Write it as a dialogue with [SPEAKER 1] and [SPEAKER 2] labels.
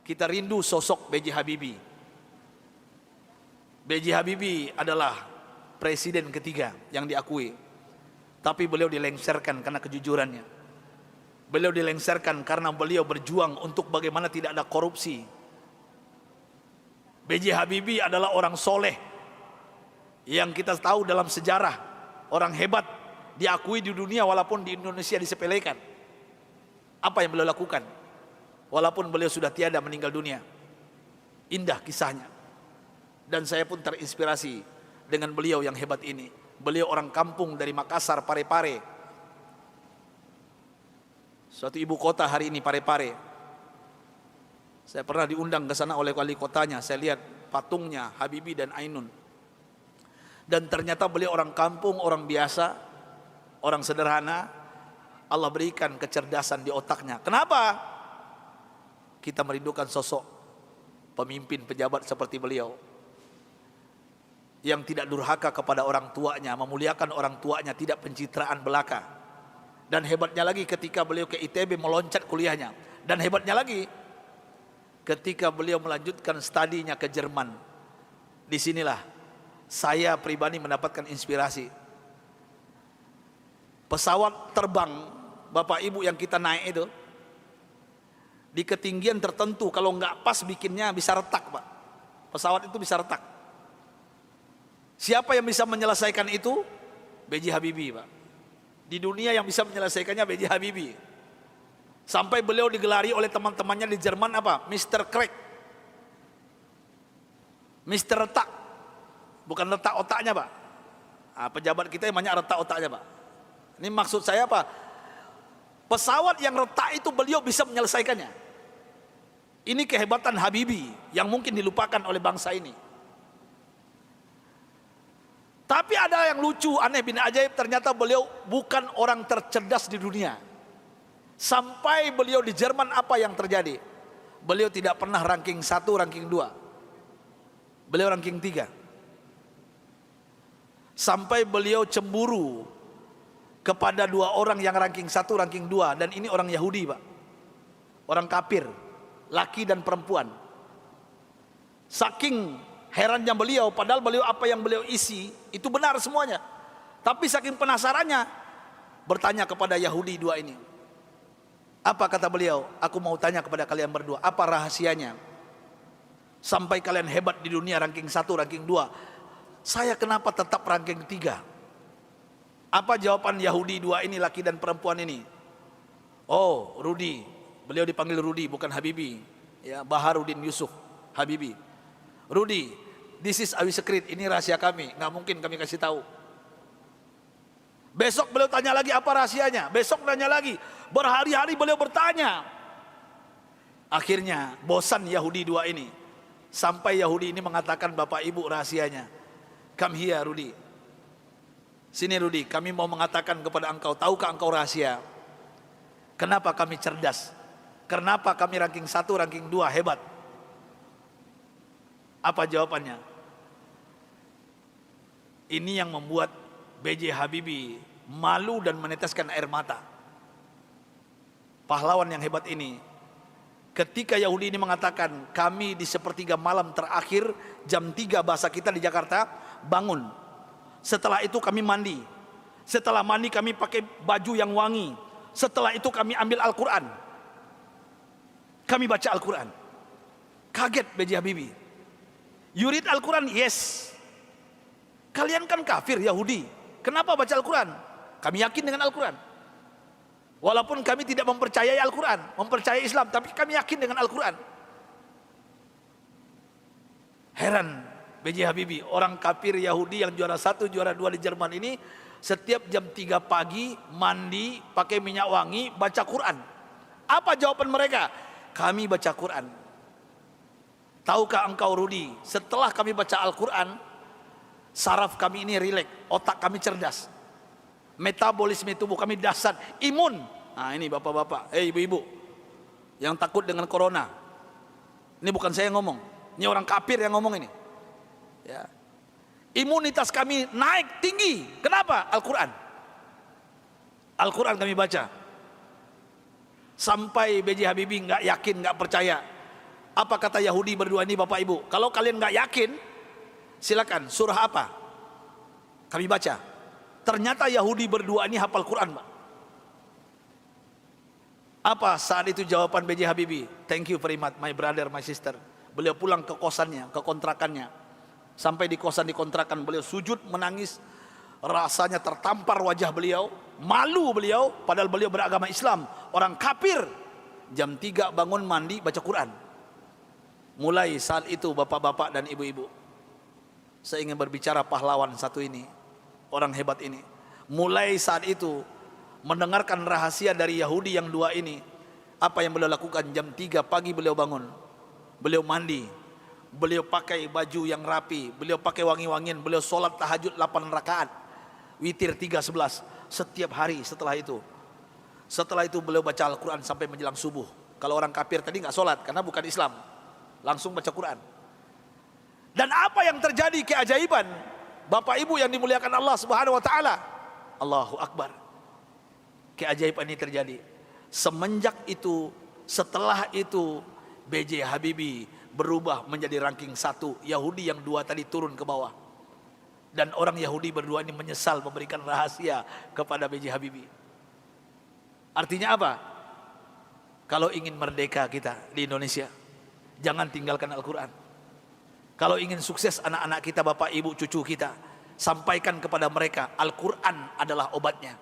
[SPEAKER 1] kita rindu sosok B.J. Habibie. B.J. Habibie adalah presiden ketiga yang diakui, tapi beliau dilengsarkan karena kejujurannya. Beliau dilengsarkan karena beliau berjuang untuk bagaimana tidak ada korupsi. B.J. Habibie adalah orang soleh yang kita tahu dalam sejarah, orang hebat, diakui di dunia walaupun di Indonesia disepelekan. Apa yang beliau lakukan walaupun beliau sudah tiada, meninggal dunia? Indah kisahnya, dan saya pun terinspirasi dengan beliau yang hebat ini. Beliau orang kampung dari Makassar, Parepare, suatu ibu kota hari ini, Parepare. Saya pernah diundang ke sana oleh wali kotanya. Saya lihat patungnya Habibie dan Ainun, dan ternyata beliau orang kampung, orang biasa, orang sederhana. Allah berikan kecerdasan di otaknya. Kenapa? Kita merindukan sosok pemimpin pejabat seperti beliau, yang tidak durhaka kepada orang tuanya, memuliakan orang tuanya, tidak pencitraan belaka. Dan hebatnya lagi ketika beliau ke ITB meloncat kuliahnya. Dan hebatnya lagi ketika beliau melanjutkan studinya ke Jerman. Disinilah saya pribadi mendapatkan inspirasi. Pesawat terbang Bapak Ibu yang kita naik itu, di ketinggian tertentu kalau nggak pas bikinnya bisa retak, Pak. Pesawat itu bisa retak. Siapa yang bisa menyelesaikan itu? B.J. Habibie, Pak. Di dunia yang bisa menyelesaikannya B.J. Habibie. Sampai beliau digelari oleh teman-temannya di Jerman apa? Mr. Crack, Mr. Retak. Bukan retak otaknya, Pak. Nah, pejabat kita yang banyak retak otaknya, Pak. Ini maksud saya apa? Pesawat yang retak itu beliau bisa menyelesaikannya. Ini kehebatan Habibie yang mungkin dilupakan oleh bangsa ini. Tapi ada yang lucu, aneh bin ajaib, ternyata beliau bukan orang tercerdas di dunia. Sampai beliau di Jerman, apa yang terjadi? Beliau tidak pernah ranking 1, ranking 2. Beliau ranking 3. Sampai beliau cemburu kepada 2 orang yang ranking 1, ranking 2, dan ini orang Yahudi, Pak. Orang kafir, laki dan perempuan. Saking herannya beliau, padahal beliau apa yang beliau isi itu benar semuanya. Tapi saking penasarannya, bertanya kepada Yahudi 2 ini. Apa kata beliau? Aku mau tanya kepada kalian berdua, apa rahasianya sampai kalian hebat di dunia, ranking 1, ranking 2? Saya kenapa tetap ranking 3? Apa jawaban Yahudi 2 ini, laki dan perempuan ini? Oh, Rudi. Beliau dipanggil Rudi, bukan Habibie. Ya, Baharudin Yusuf Habibie. Rudi, this is our secret. Ini rahasia kami, nggak mungkin kami kasih tahu. Besok beliau tanya lagi, apa rahasianya? Besok tanya lagi. Berhari-hari beliau bertanya. Akhirnya bosan Yahudi 2 ini. Sampai Yahudi ini mengatakan, Bapak Ibu, rahasianya. Come here, Rudi. Sini Rudi, kami mau mengatakan kepada engkau, tahukah engkau rahasia kenapa kami cerdas? Kenapa kami ranking 1, ranking 2 hebat? Apa jawabannya? Ini yang membuat B.J. Habibie malu dan meneteskan air mata. Pahlawan yang hebat ini, ketika Yahudi ini mengatakan, kami di sepertiga malam terakhir, jam 3 bahasa kita di Jakarta, bangun. Setelah itu kami mandi. Setelah mandi kami pakai baju yang wangi. Setelah itu kami ambil Al-Quran. Kami baca Al-Quran. Kaget B.J. Habibie. You read Al-Quran? Yes. Kalian kan kafir Yahudi, kenapa baca Al-Quran? Kami yakin dengan Al-Quran. Walaupun kami tidak mempercayai Al-Quran, mempercayai Islam, tapi kami yakin dengan Al-Quran. Heran B.J. Habibie, orang kafir Yahudi yang juara 1, juara 2 di Jerman ini, setiap jam 3 pagi mandi, pakai minyak wangi, baca Quran. Apa jawaban mereka? Kami baca Quran. Tahukah engkau Rudi, setelah kami baca Al-Quran, saraf kami ini rileks, otak kami cerdas, metabolisme tubuh kami dahsyat, imun. Nah ini bapak-bapak, ibu-ibu yang takut dengan corona, ini bukan saya yang ngomong, ini orang kafir yang ngomong ini. Ya. Imunitas kami naik tinggi. Kenapa? Al-Quran. Al-Quran kami baca. Sampai B.J. Habibie nggak yakin, nggak percaya. Apa kata Yahudi berdua ini Bapak Ibu? Kalau kalian nggak yakin, silakan. Surah apa? Kami baca. Ternyata Yahudi berdua ini hafal Quran, Pak. Apa saat itu jawaban B.J. Habibie? Thank you very much, my brother, my sister. Beliau pulang ke kosannya, ke kontrakannya. Sampai di kosan di kontrakan beliau sujud menangis. Rasanya tertampar wajah beliau, malu beliau, padahal beliau beragama Islam, orang kafir. Jam 3 bangun mandi baca Quran. Mulai saat itu bapak-bapak dan ibu-ibu, saya ingin berbicara pahlawan satu ini, orang hebat ini. Mulai saat itu mendengarkan rahasia dari Yahudi yang dua ini, apa yang beliau lakukan? Jam 3 pagi beliau bangun, beliau mandi, beliau pakai baju yang rapi, beliau pakai wangi-wangian, beliau sholat tahajud 8 rakaat, witir 3:11 setiap hari. Setelah itu beliau baca Al-Quran sampai menjelang subuh. Kalau orang kafir tadi nggak sholat karena bukan Islam, langsung baca Quran. Dan apa yang terjadi keajaiban, Bapak Ibu yang dimuliakan Allah Subhanahu wa taala. Allahu Akbar. Keajaiban ini terjadi. Semenjak itu, setelah itu B.J. Habibie berubah menjadi ranking 1. Yahudi yang 2 tadi turun ke bawah. Dan orang Yahudi berdua ini menyesal memberikan rahasia kepada B.J. Habibie. Artinya apa? Kalau ingin merdeka kita di Indonesia, jangan tinggalkan Al-Quran. Kalau ingin sukses anak-anak kita, bapak, ibu, cucu kita, sampaikan kepada mereka Al-Quran adalah obatnya.